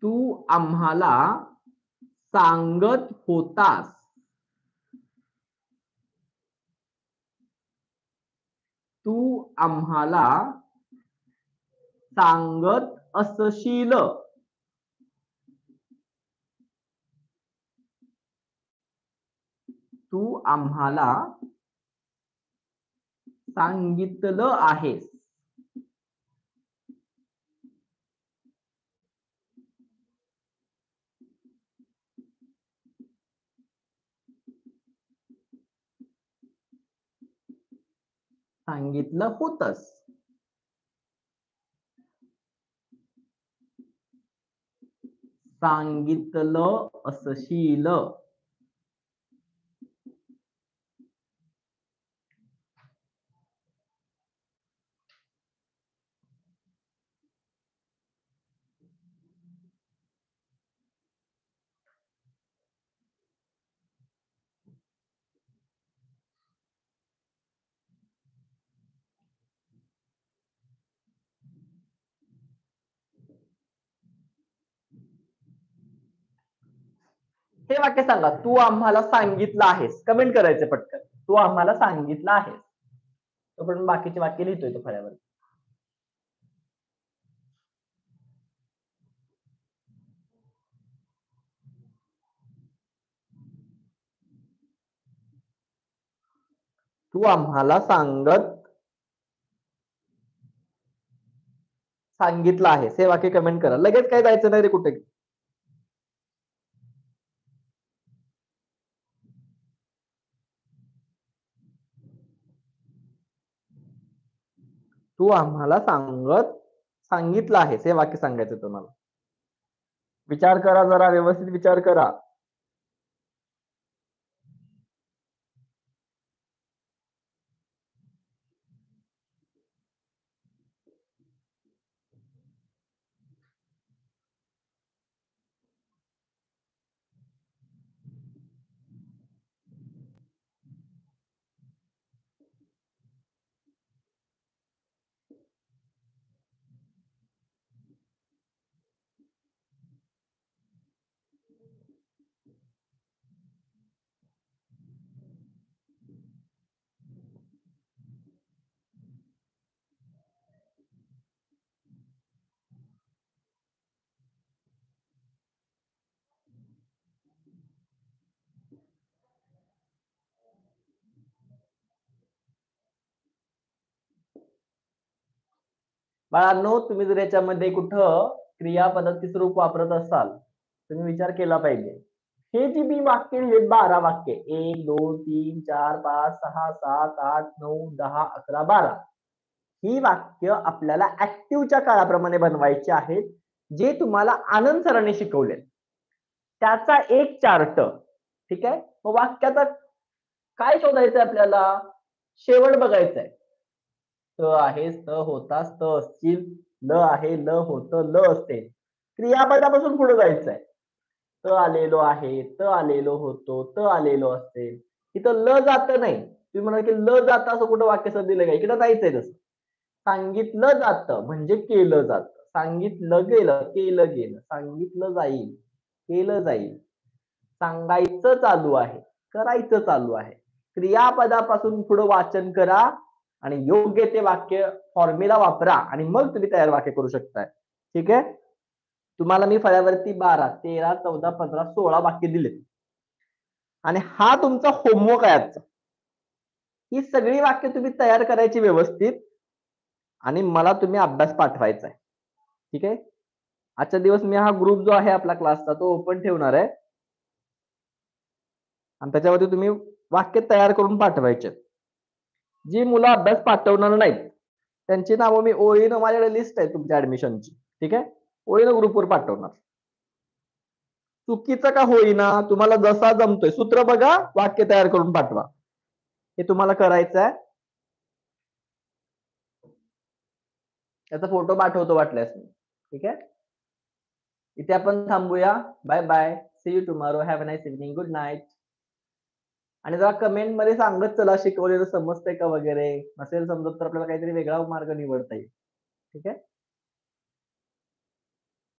तू आम्हाला सांगत होतास. तू आम्हाला सांगत असशील. तू आम्हाला सांगितलं आहेस. सांगितलं होतस. सांगितलं असशील. हे वाक्य सांगा. तू आम्हाला सांगितलं आहेस. कमेंट करायचे पटकन. तू आम्हाला सांगितलं आहेस. तोपर्यंत बाकीचे वाक्य लिहितोय तो फळ्यावर. तू आम्हाला सांगितलं आहेस. हे वाक्य कमेंट करा. लगेच काय जायचं नाही रे कुठे. तू आम्हाला सांगितलं आहेस. हे वाक्य सांगायचं तुम्हाला. विचार करा जरा, व्यवस्थित विचार करा. बाळांनो, तुम्ही जर याच्यामध्ये कुठं क्रियापदाचे स्वरूप वापरत असाल, तुम्ही विचार केला पाहिजे. हे जी मी वाक्य हे 12 वाक्य 1 2 3 4 5 6 7 8 9 10 11 12 ही वाक्य आपल्याला ऍक्टिव्हच्या काळाप्रमाणे बनवायची आहेत, जे तुम्हाला आनंद सरांनी शिकवले. त्याचा एक चार्ट. ठीक आहे. मग वाक्याचा काय शोधायचं आपल्याला? शेवट बघायचा आहे. त आहे, स होतास, त असतील, ल आहे, ल होत, ल असते. क्रियापदापासून पुढे जायचं आहे. त आलेलो आहे, त आलेलो होतो, त आलेलो असते. इथं ल जात नाही. तुम्ही म्हणाल की ल जात असं कुठं वाक्य दिलं का? इकडे जायचंय तसं. सांगितलं जातं म्हणजे केलं जातं. सांगितलं गेलं, केलं गेलं. सांगितलं जाईल, केलं जाईल. सांगायचं चालू आहे, करायचं चालू आहे. क्रियापदापासून पुढे वाचन करा आणि योग्य ते वाक्य फॉर्म्युला वापरा आणि मग तुम्ही तयार वाक्य करू शकताय. ठीक आहे. तुम्हाला मी फळ्यावरती 12 13 14 15 16 वाक्य दिले आणि हा तुमचा होमवर्क आहे आजचा. ही सगळी वाक्य तुम्ही तयार करायची व्यवस्थित आणि मला तुम्ही अभ्यास पाठवायचा आहे. ठीक आहे. आजच्या दिवस मी हा ग्रुप जो आहे आपला क्लासचा तो ओपन ठेवणार आहे आणि त्याच्यावरती तुम्ही वाक्य तयार करून पाठवायचे. जी मुलं अभ्यास पाठवणार नाहीत त्यांची नावं मी ओळीनं, माझ्याकडे लिस्ट आहे तुमच्या ऍडमिशनची. ठीक आहे. ओळीनं ग्रुपवर पाठवणार. चुकीचं का होईना, तुम्हाला जसा जमतोय सूत्र बघा, वाक्य तयार करून पाठवा. हे तुम्हाला करायचं आहे. त्याचा फोटो पाठवतो वाटल्यास. ठीक आहे. इथे आपण थांबूया. Bye bye. See you tomorrow. Have a nice evening. Good night. आणि जरा कमेंट मध्ये सांगत चला शिकवलेलं समजतंय का वगैरे. नसेल समजत तर आपल्याला काहीतरी वेगळा मार्ग निवडता येईल. ठीक आहे.